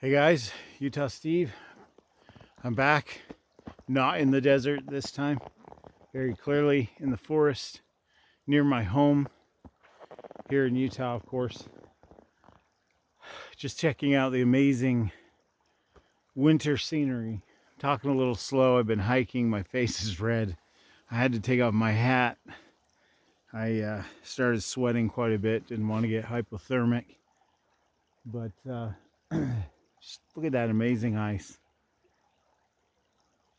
Hey guys, Utah Steve. I'm back, not in the desert this time, very clearly in the forest near my home here in Utah, of course. Just checking out the amazing winter scenery. I'm talking a little slow. I've been hiking, my face is red. I had to take off my hat. I started sweating quite a bit, didn't want to get hypothermic, but just look at that amazing ice.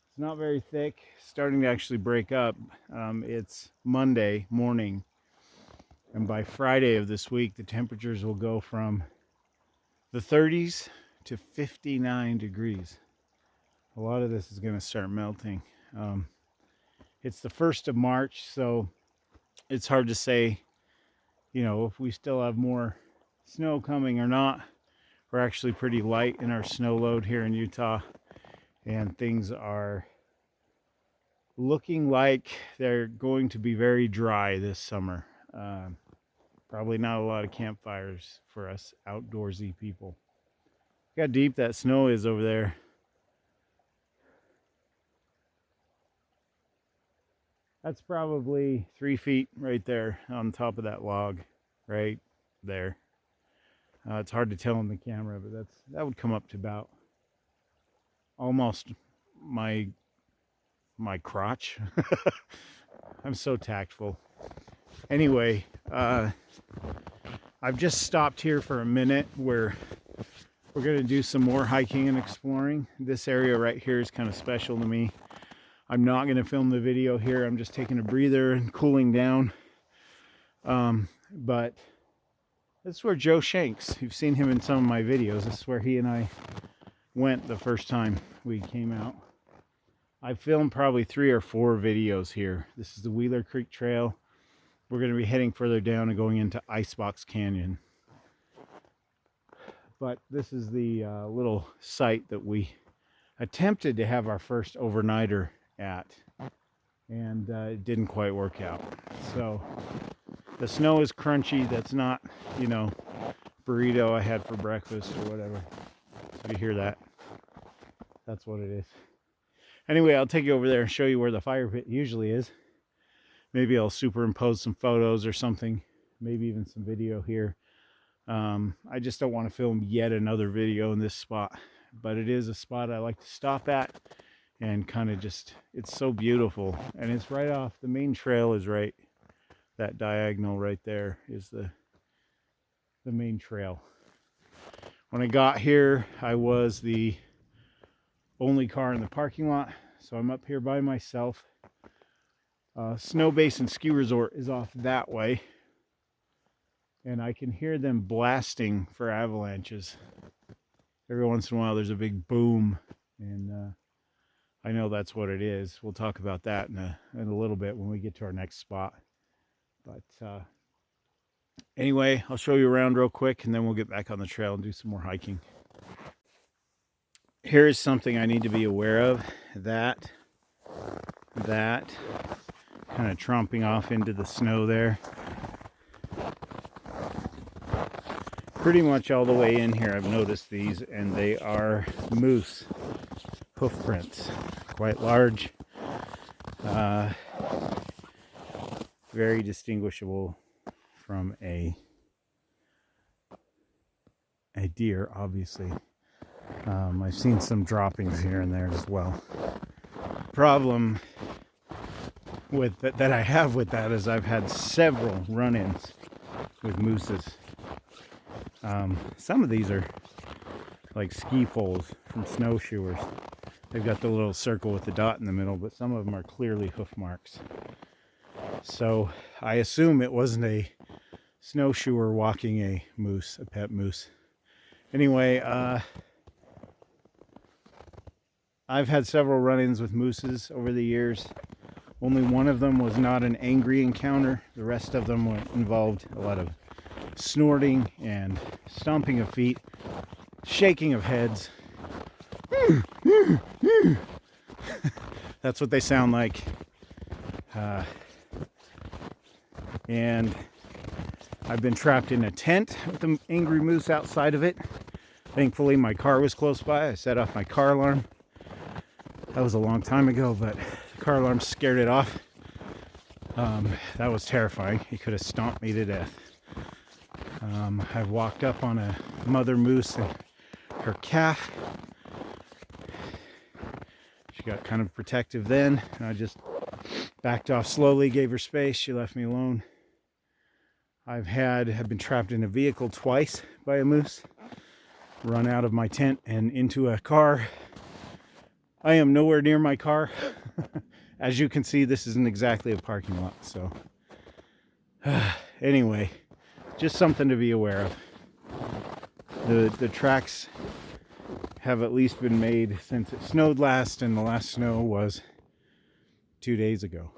It's not very thick, starting to actually break up. It's Monday morning, and by Friday of this week, the temperatures will go from the 30s to 59 degrees. A lot of this is going to start melting. It's the 1st of March, so it's hard to say, if we still have more snow coming or not. We're actually pretty light in our snow load here in Utah, and things are looking like they're going to be very dry this summer. Probably not a lot of campfires for us outdoorsy people. Look how deep that snow is over there. That's probably 3 feet right there on top of that log, right there. It's hard to tell on the camera, but that would come up to about almost my crotch. I'm so tactful. Anyway, I've just stopped here for a minute where we're going to do some more hiking and exploring. This area right here is kind of special to me. I'm not going to film the video here. I'm just taking a breather and cooling down. But this is where Joe Shanks, you've seen him in some of my videos. This is where he and I went the first time we came out. I filmed probably 3 or 4 videos here. This is the Wheeler Creek Trail. We're going to be heading further down and going into Icebox Canyon. But this is the little site that we attempted to have our first overnighter at, and it didn't quite work out. So the snow is crunchy. That's not, burrito I had for breakfast or whatever. So you hear that? That's what it is. Anyway, I'll take you over there and show you where the fire pit usually is. Maybe I'll superimpose some photos or something, maybe even some video here. I just don't want to film yet another video in this spot, but it is a spot I like to stop at and kind of just, it's so beautiful, and it's right off, the main trail is right, that diagonal right there is the main trail. When I got here, I was the only car in the parking lot, so I'm up here by myself. Snow Basin Ski Resort is off that way, and I can hear them blasting for avalanches. Every once in a while there's a big boom, and I know that's what it is. We'll talk about that in a little bit when we get to our next spot. But anyway, I'll show you around real quick, and then we'll get back on the trail and do some more hiking. Here's something I need to be aware of. That kind of tromping off into the snow there. Pretty much all the way in here I've noticed these, and they are moose hoof prints. Quite large. Very distinguishable from a deer, obviously. I've seen some droppings here and there as well. Problem with that I have with that is I've had several run-ins with mooses. Some of these are like ski poles from snowshoers. They've got the little circle with the dot in the middle, but some of them are clearly hoof marks. So I assume it wasn't a snowshoer walking a moose, a pet moose. Anyway, I've had several run-ins with mooses over the years. Only one of them was not an angry encounter. The rest of them involved a lot of snorting and stomping of feet, shaking of heads. That's what they sound like. And I've been trapped in a tent with an angry moose outside of it. Thankfully, my car was close by. I set off my car alarm. That was a long time ago, but the car alarm scared it off. That was terrifying. He could have stomped me to death. I walked up on a mother moose and her calf. She got kind of protective then, and I just backed off slowly, gave her space. She left me alone. I've been trapped in a vehicle twice by a moose, run out of my tent and into a car. I am nowhere near my car. As you can see, this isn't exactly a parking lot, so anyway, just something to be aware of. The tracks have at least been made since it snowed last, and the last snow was 2 days ago.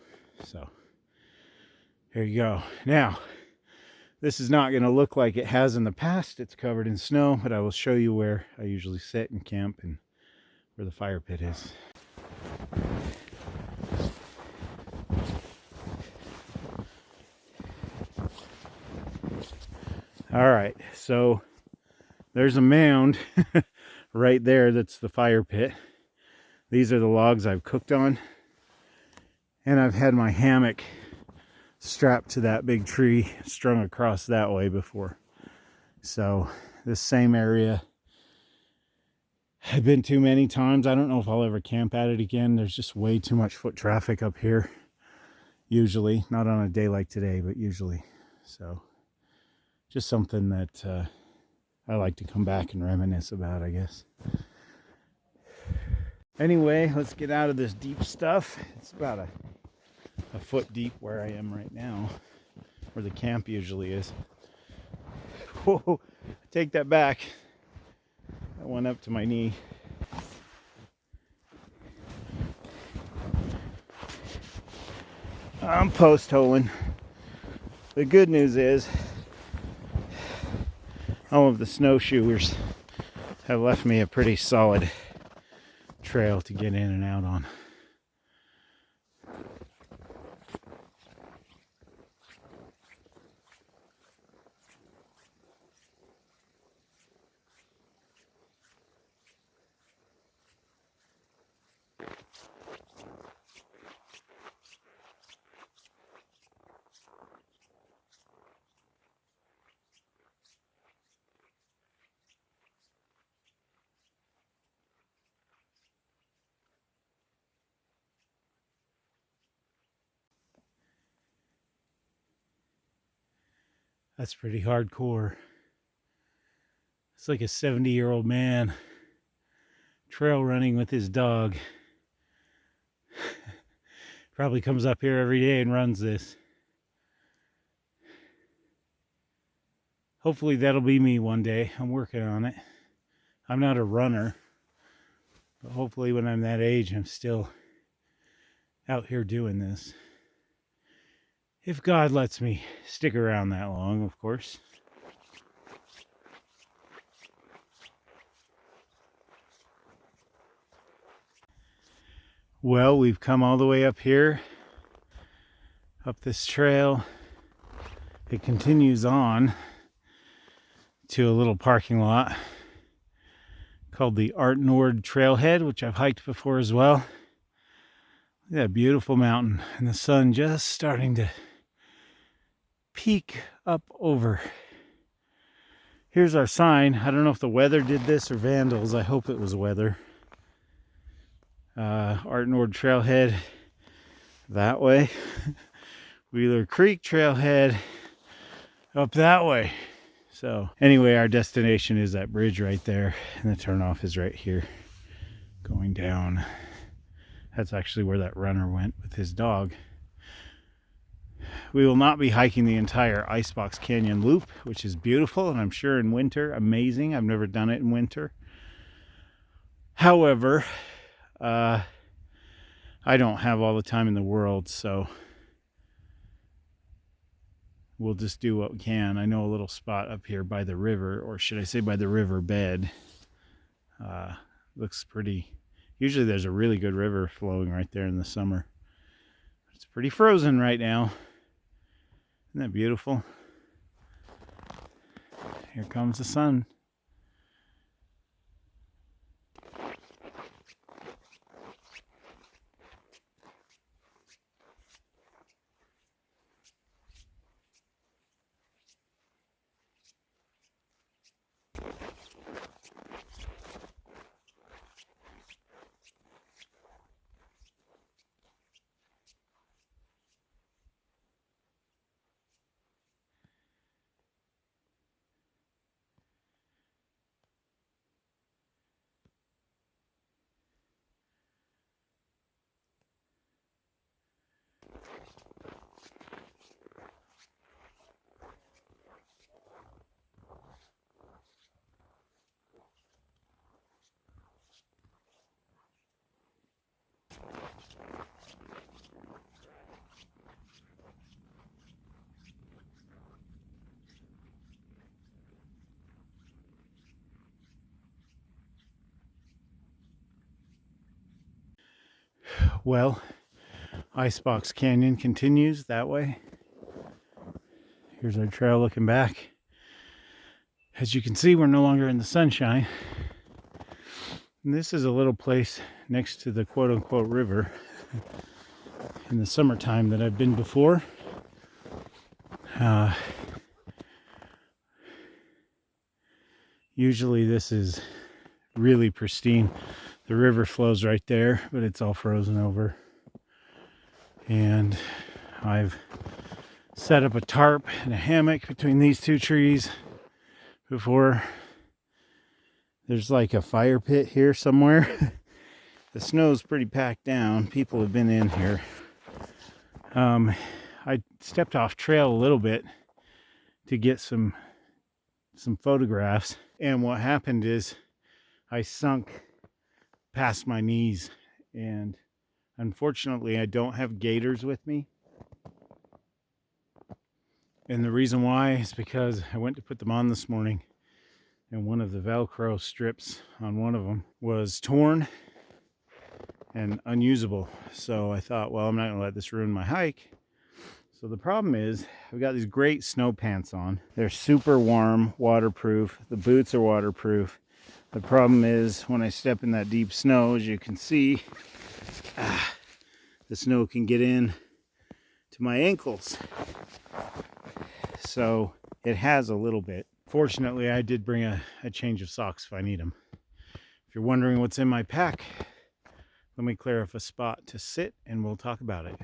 So here you go. Now, this is not going to look like it has in the past. It's covered in snow, but I will show you where I usually sit and camp and where the fire pit is. All right, so there's a mound right there. That's the fire pit. These are the logs I've cooked on. And I've had my hammock strapped to that big tree, strung across that way before. So this same area I've been to many times. I don't know if I'll ever camp at it again. There's just way too much foot traffic up here. Usually, not on a day like today, but usually. So just something that I like to come back and reminisce about, I guess. Anyway, let's get out of this deep stuff. It's about a foot deep where I am right now, where the camp usually is. Whoa, take that back. That went up to my knee. I'm post holing. The good news is all of the snowshoers have left me a pretty solid trail to get in and out on. That's pretty hardcore. It's like a 70-year-old man trail running with his dog. Probably comes up here every day and runs this. Hopefully that'll be me one day. I'm working on it. I'm not a runner, but hopefully when I'm that age, I'm still out here doing this. If God lets me stick around that long, of course. Well, we've come all the way up here, up this trail. It continues on to a little parking lot called the Art Nord Trailhead, which I've hiked before as well. Look at that beautiful mountain, and the sun just starting to peek up over. Here's our sign. I don't know if the weather did this or vandals. I hope it was weather. Art Nord Trailhead that way. Wheeler Creek Trailhead up that way. So anyway, our destination is that bridge right there, and the turnoff is right here going down. That's actually where that runner went with his dog. We will not be hiking the entire Icebox Canyon loop, which is beautiful, and I'm sure in winter, amazing. I've never done it in winter. However, I don't have all the time in the world, so we'll just do what we can. I know a little spot up here by the river, or should I say by the river bed. Looks pretty. Usually there's a really good river flowing right there in the summer. It's pretty frozen right now. Isn't that beautiful? Here comes the sun. Well, Icebox Canyon continues that way. Here's our trail looking back. As you can see, we're no longer in the sunshine. And this is a little place next to the quote-unquote river in the summertime that I've been before. Usually this is really pristine. The river flows right there, but it's all frozen over. And I've set up a tarp and a hammock between these two trees before. There's like a fire pit here somewhere. The snow's pretty packed down. People have been in here. I stepped off trail a little bit to get some photographs, and what happened is I sunk past my knees, and unfortunately I don't have gaiters with me. And the reason why is because I went to put them on this morning, and one of the Velcro strips on one of them was torn and unusable. So I thought, well, I'm not gonna let this ruin my hike. So the problem is I've got these great snow pants on. They're super warm, waterproof. The boots are waterproof. The problem is when I step in that deep snow, as you can see, the snow can get in to my ankles. So it has a little bit. Fortunately, I did bring a change of socks if I need them. If you're wondering what's in my pack, let me clear up a spot to sit and we'll talk about it.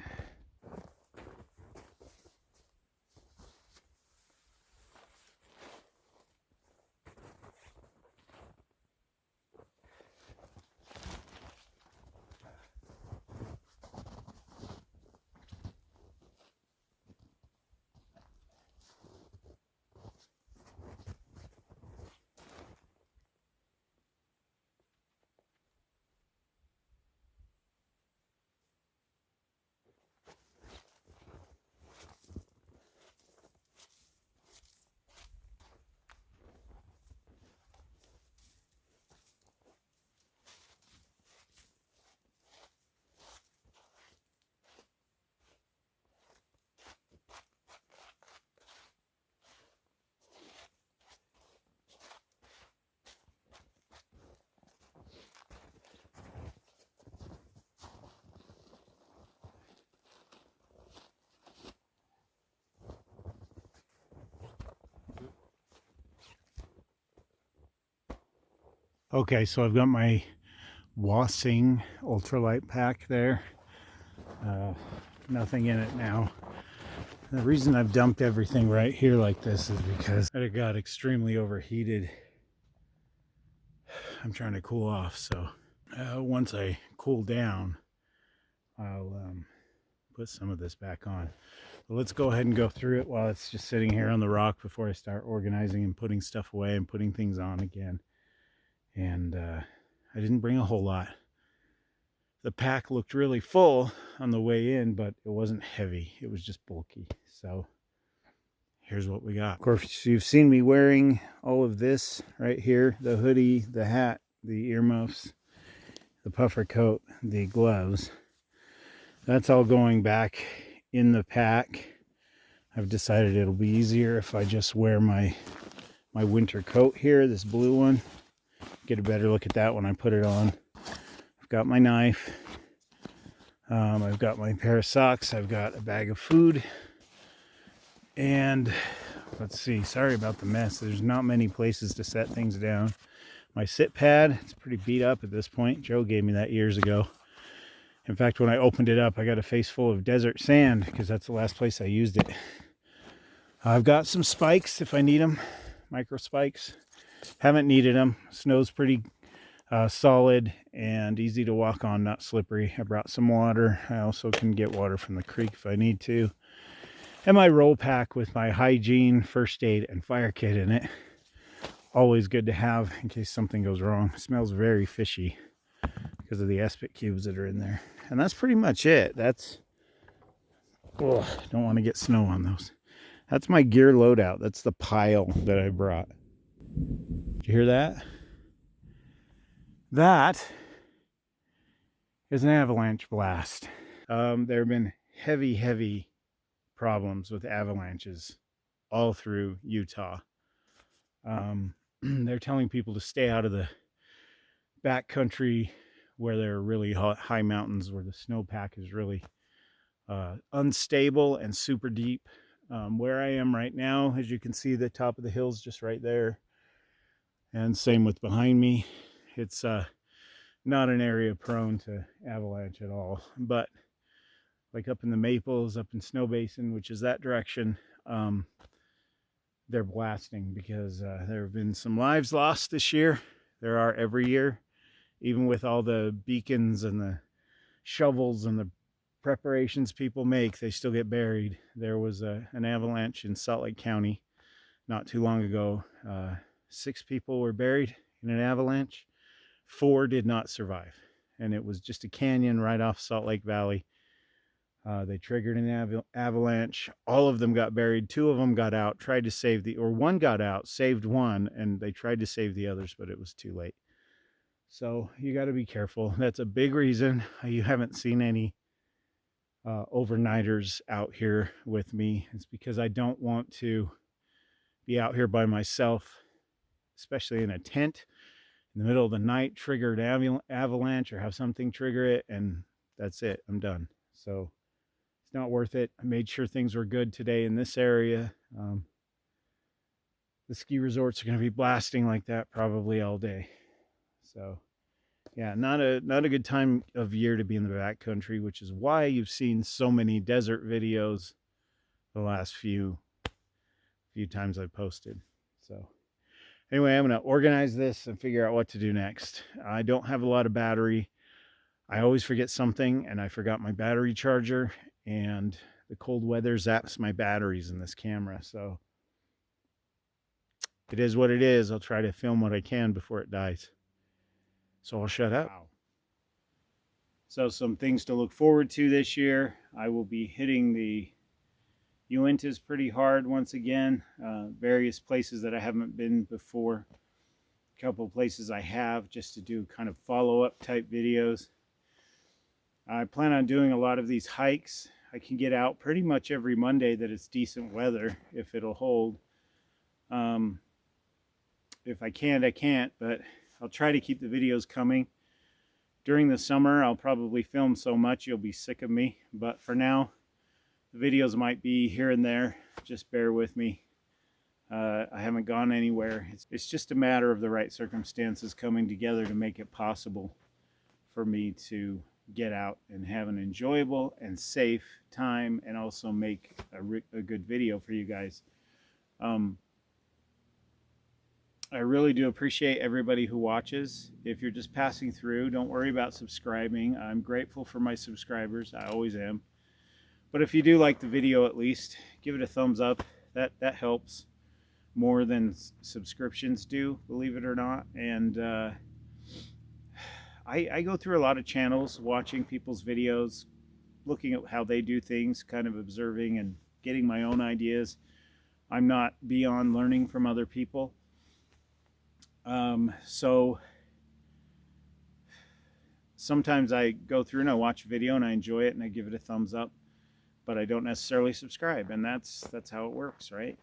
Okay, so I've got my Wasing ultralight pack there. Nothing in it now. The reason I've dumped everything right here like this is because it got extremely overheated. I'm trying to cool off, so once I cool down, I'll put some of this back on. But let's go ahead and go through it while it's just sitting here on the rock before I start organizing and putting stuff away and putting things on again. And I didn't bring a whole lot. The pack looked really full on the way in, but it wasn't heavy. It was just bulky. So here's what we got. Of course, you've seen me wearing all of this right here. The hoodie, the hat, the earmuffs, the puffer coat, the gloves. That's all going back in the pack. I've decided it'll be easier if I just wear my winter coat here, this blue one. Get a better look at that when I put it on. I've got my knife. I've got my pair of socks. I've got a bag of food. And let's see, sorry about the mess. There's not many places to set things down. My sit pad, it's pretty beat up at this point. Joe gave me that years ago. In fact, when I opened it up, I got a face full of desert sand because that's the last place I used it. I've got some spikes if I need them, micro spikes. Haven't needed them. Snow's pretty solid and easy to walk on, not slippery. I brought some water. I also can get water from the creek if I need to. And my roll pack with my hygiene, first aid, and fire kit in it. Always good to have in case something goes wrong. It smells very fishy because of the aspic cubes that are in there. And that's pretty much it. That's, oh, don't want to get snow on those. That's my gear loadout. That's the pile that I brought. Did you hear that? That is an avalanche blast. There have been heavy problems with avalanches all through Utah. They're telling people to stay out of the backcountry where there are really high mountains where the snowpack is really unstable and super deep. Where I am right now, as you can see, the top of the hill's just right there, and same with behind me. It's not an area prone to avalanche at all, but like up in the Maples, up in Snow Basin, which is that direction, they're blasting because there have been some lives lost this year. There are every year, even with all the beacons and the shovels and the preparations people make, they still get buried. There was an avalanche in Salt Lake County not too long ago. 6 people were buried in an avalanche. 4 did not survive, and it was just a canyon right off Salt Lake Valley. They triggered an avalanche. All of them got buried. 2 of them got out, tried to save one got out, saved one, and they tried to save the others, but it was too late. So you got to be careful. That's a big reason you haven't seen any overnighters out here with me. It's because I don't want to be out here by myself, especially in a tent in the middle of the night, trigger an avalanche or have something trigger it, and that's it. I'm done. So it's not worth it. I made sure things were good today in this area. The ski resorts are going to be blasting like that probably all day. So yeah, not a good time of year to be in the backcountry, which is why you've seen so many desert videos the last few times I've posted. So anyway, I'm going to organize this and figure out what to do next. I don't have a lot of battery. I always forget something, and I forgot my battery charger, and the cold weather zaps my batteries in this camera. So it is what it is. I'll try to film what I can before it dies. So I'll shut up. Wow. So some things to look forward to this year. I will be hitting the Uintas pretty hard once again. Various places that I haven't been before. A couple places I have, just to do kind of follow-up type videos. I plan on doing a lot of these hikes. I can get out pretty much every Monday that it's decent weather, if it'll hold. If I can't, I can't, but I'll try to keep the videos coming. During the summer, I'll probably film so much you'll be sick of me, but for now, the videos might be here and there. Just bear with me. I haven't gone anywhere. It's just a matter of the right circumstances coming together to make it possible for me to get out and have an enjoyable and safe time, and also make a good video for you guys. I really do appreciate everybody who watches. If you're just passing through, don't worry about subscribing. I'm grateful for my subscribers. I always am. But if you do like the video, at least give it a thumbs up. That helps more than subscriptions do, believe it or not. And I go through a lot of channels, watching people's videos, looking at how they do things, kind of observing and getting my own ideas. I'm not beyond learning from other people. So sometimes I go through and I watch a video and I enjoy it and I give it a thumbs up, but I don't necessarily subscribe, and that's how it works, right?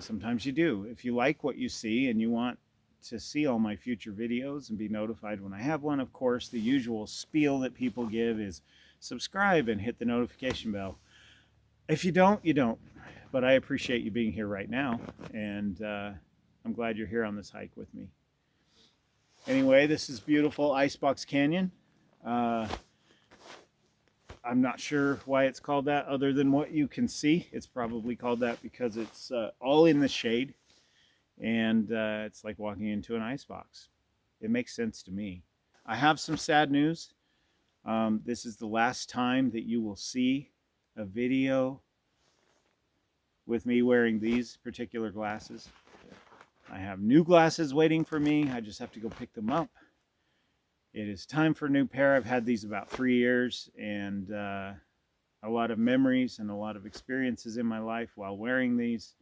Sometimes you do. If you like what you see and you want to see all my future videos and be notified when I have one, of course, the usual spiel that people give is subscribe and hit the notification bell. If you don't, you don't. But I appreciate you being here right now, and I'm glad you're here on this hike with me. Anyway, this is beautiful Icebox Canyon. I'm not sure why it's called that other than what you can see. It's probably called that because it's all in the shade, and it's like walking into an icebox. It makes sense to me. I have some sad news. This is the last time that you will see a video with me wearing these particular glasses. I have new glasses waiting for me. I just have to go pick them up. It is time for a new pair. I've had these about 3 years, and a lot of memories and a lot of experiences in my life while wearing these.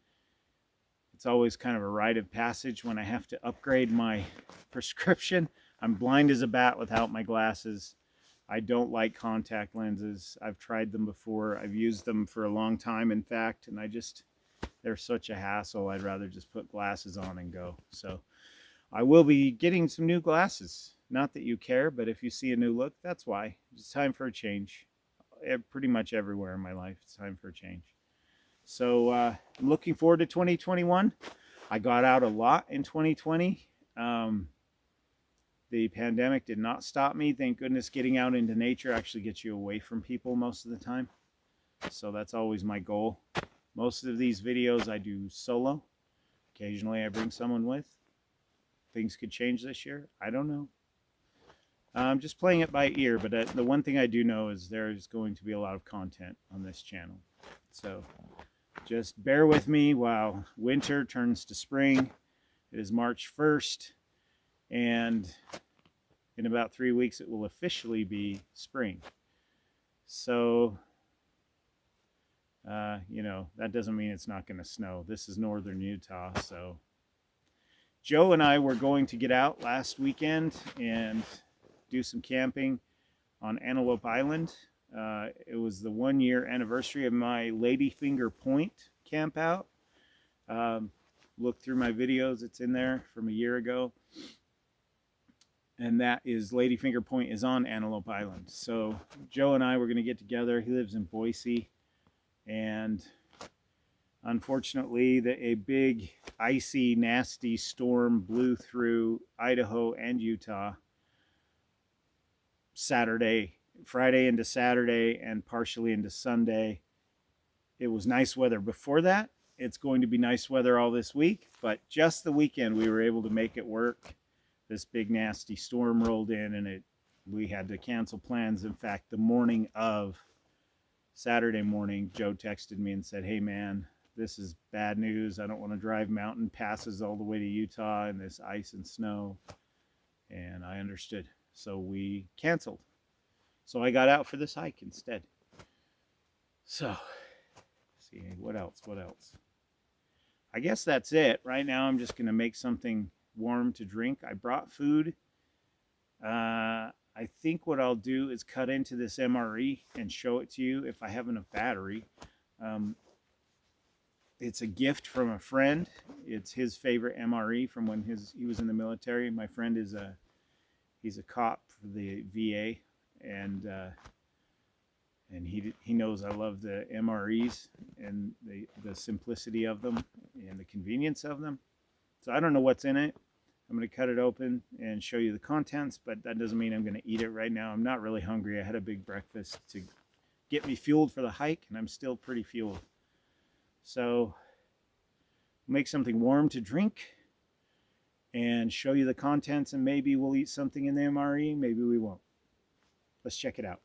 It's always kind of a rite of passage when I have to upgrade my prescription. I'm blind as a bat without my glasses. I don't like contact lenses. I've tried them before. I've used them for a long time, in fact, and they're such a hassle. I'd rather just put glasses on and go. So I will be getting some new glasses. Not that you care, but if you see a new look, that's why. It's time for a change. Pretty much everywhere in my life, it's time for a change. So I'm looking forward to 2021. I got out a lot in 2020. The pandemic did not stop me. Thank goodness getting out into nature actually gets you away from people most of the time. So that's always my goal. Most of these videos I do solo. Occasionally I bring someone with. Things could change this year. I don't know. I'm just playing it by ear, but the one thing I do know is there's going to be a lot of content on this channel. So just bear with me while winter turns to spring. It is March 1st, and in about 3 weeks it will officially be spring. So, you know, that doesn't mean it's not going to snow. This is northern Utah, so Joe and I were going to get out last weekend and do some camping on Antelope Island. It was the 1-year anniversary of my Ladyfinger Point camp out. Look through my videos, it's in there from a year ago. And that is Ladyfinger Point is on Antelope Island. So Joe and I were going to get together. He lives in Boise, and unfortunately a big icy nasty storm blew through Idaho and Utah Friday into Saturday, and partially into Sunday. It was nice weather before that. It's going to be nice weather all this week, but just the weekend we were able to make it work. This big nasty storm rolled in, and we had to cancel plans. In fact, the morning of Saturday morning, Joe texted me and said, "Hey man, this is bad news. I don't want to drive mountain passes all the way to Utah in this ice and snow." And I understood. So we canceled. So I got out for this hike instead. So, let's see, what else? I guess that's it. Right now I'm just going to make something warm to drink. I brought food. I think what I'll do is cut into this MRE and show it to you if I have enough battery. It's a gift from a friend. It's his favorite MRE from when he was in the military. My friend he's a cop for the VA, and he knows I love the MREs and the simplicity of them and the convenience of them. So I don't know what's in it. I'm going to cut it open and show you the contents, but that doesn't mean I'm going to eat it right now. I'm not really hungry. I had a big breakfast to get me fueled for the hike, and I'm still pretty fueled. So make something warm to drink and show you the contents, and maybe we'll eat something in the MRE, maybe we won't. Let's check it out.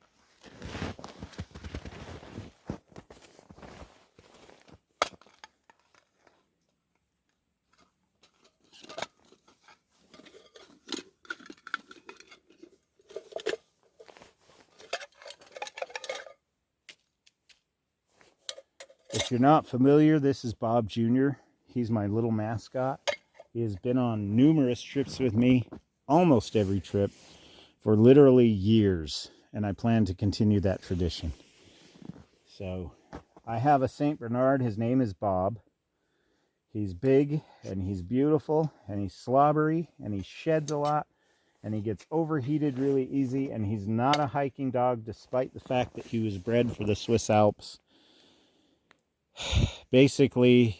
If you're not familiar, this is Bob Jr. He's my little mascot. He has been on numerous trips with me, almost every trip, for literally years, and I plan to continue that tradition. So I have a St. Bernard. His name is Bob. He's big, and he's beautiful, and he's slobbery, and he sheds a lot, and he gets overheated really easy, and he's not a hiking dog, despite the fact that he was bred for the Swiss Alps. Basically,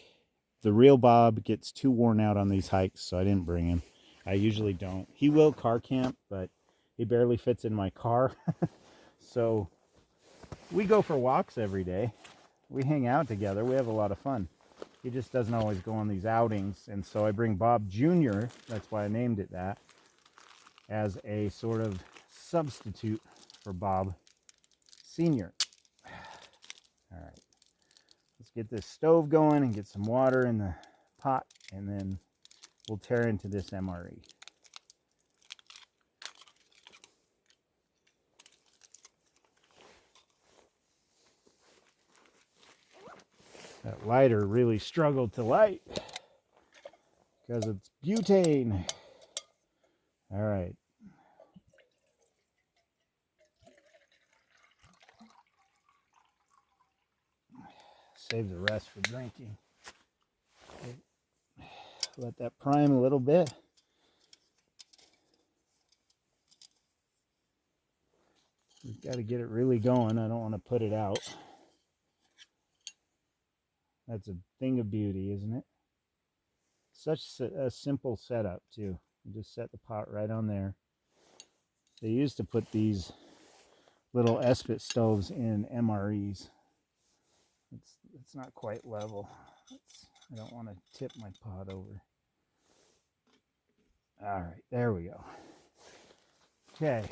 the real Bob gets too worn out on these hikes, so I didn't bring him. I usually don't. He will car camp, but he barely fits in my car. So we go for walks every day. We hang out together. We have a lot of fun. He just doesn't always go on these outings, and so I bring Bob Jr., that's why I named it that, as a sort of substitute for Bob Sr. All right. Let's get this stove going and get some water in the pot, and then we'll tear into this MRE. That lighter really struggled to light because it's butane. All right. save the rest for drinking. Let that prime a little bit. We've got to get it really going. I don't want to put it out. That's a thing of beauty, isn't it? Such a simple setup, too. You just set the pot right on there. They used to put these little Espit stoves in MREs. It's not quite level. I don't want to tip my pot over. All right, there we go. Okay.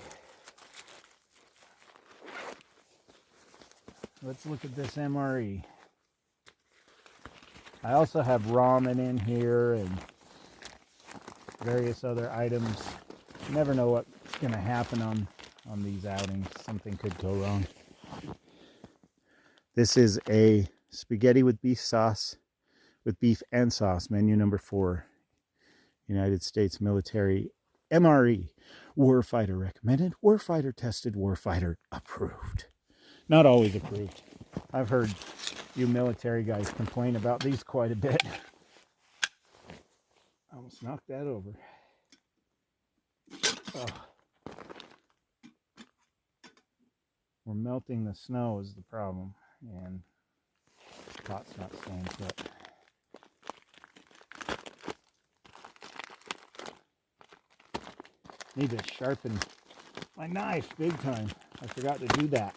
Let's look at this MRE. I also have ramen in here and various other items. You never know what's going to happen on these outings. Something could go wrong. This is a spaghetti with beef sauce, with beef and sauce, menu number 4. United States Military MRE. Warfighter recommended, warfighter tested, warfighter approved. Not always approved. I've heard you military guys complain about these quite a bit. I almost knocked that over. Oh. We're melting the snow is the problem, and the pot's not staying put. Need to sharpen my knife big time. I forgot to do that.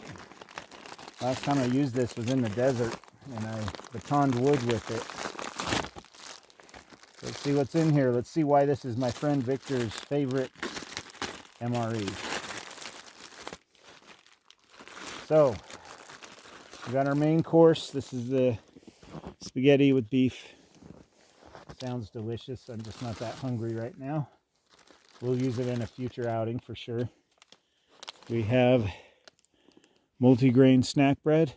Last time I used this was in the desert, and I batoned wood with it. Let's see what's in here. Let's see why this is my friend Victor's favorite MRE. So, we got our main course. This is the spaghetti with beef. Sounds delicious. I'm just not that hungry right now. We'll use it in a future outing for sure. We have multigrain snack bread.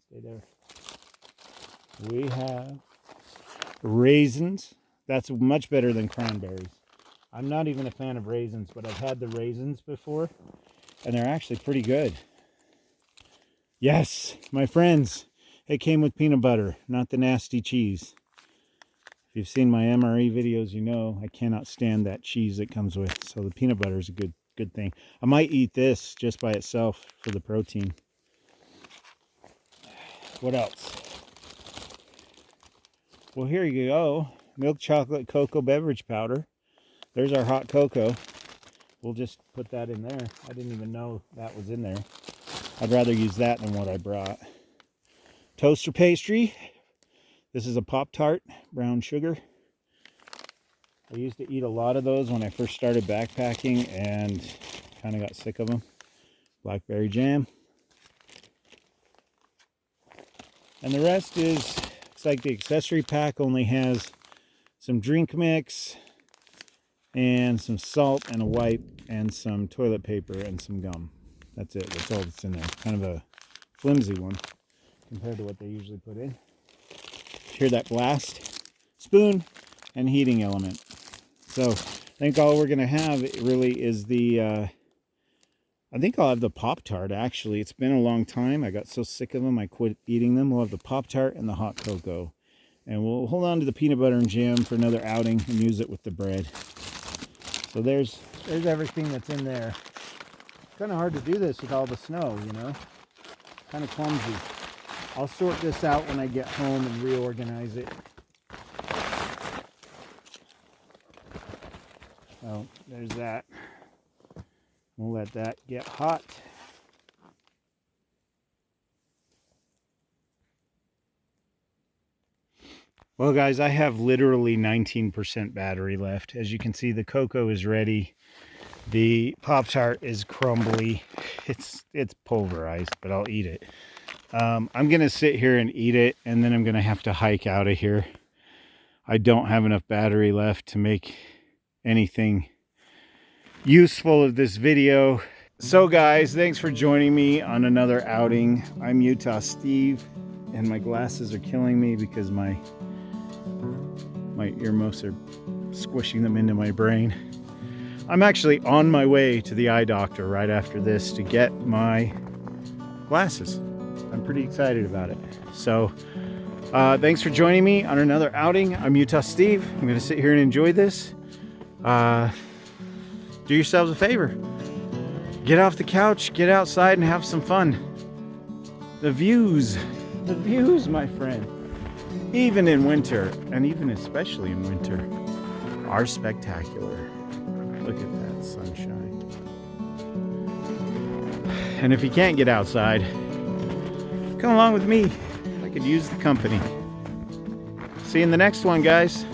Stay there. We have raisins. That's much better than cranberries. I'm not even a fan of raisins, but I've had the raisins before, and they're actually pretty good. Yes, my friends, it came with peanut butter, not the nasty cheese. If you've seen my MRE videos, you know I cannot stand that cheese that comes with. So the peanut butter is a good thing. I might eat this just by itself for the protein. What else? Well, here you go. Milk chocolate cocoa beverage powder. There's our hot cocoa. We'll just put that in there. I didn't even know that was in there. I'd rather use that than what I brought. Toaster pastry. This is a Pop-Tart, brown sugar. I used to eat a lot of those when I first started backpacking and kind of got sick of them. Blackberry jam. And the rest is, it's like the accessory pack only has some drink mix and some salt and a wipe and some toilet paper and some gum. That's it. That's all that's in there. Kind of a flimsy one compared to what they usually put in. Hear that blast? Spoon and heating element. So I think all we're going to have really is the, I think I'll have the Pop-Tart actually. It's been a long time. I got so sick of them I quit eating them. We'll have the Pop-Tart and the hot cocoa. And we'll hold on to the peanut butter and jam for another outing and use it with the bread. So there's everything that's in there. It's kind of hard to do this with all the snow, you know. Kind of clumsy. I'll sort this out when I get home and reorganize it. So there's that. We'll let that get hot. Well, guys, I have literally 19% battery left. As you can see, the cocoa is ready. The Pop-Tart is crumbly. It's pulverized, but I'll eat it. I'm going to sit here and eat it, and then I'm going to have to hike out of here. I don't have enough battery left to make anything useful of this video. So guys, thanks for joining me on another outing. I'm Utah Steve, and my glasses are killing me because my earmuffs are squishing them into my brain. I'm actually on my way to the eye doctor right after this to get my glasses. I'm pretty excited about it. So thanks for joining me on another outing. I'm Utah Steve. I'm gonna sit here and enjoy this. Do yourselves a favor. Get off the couch, get outside and have some fun. The views, my friend, even in winter, and even especially in winter, are spectacular. Look at that sunshine. And if you can't get outside, come along with me. I could use the company. See you in the next one, guys.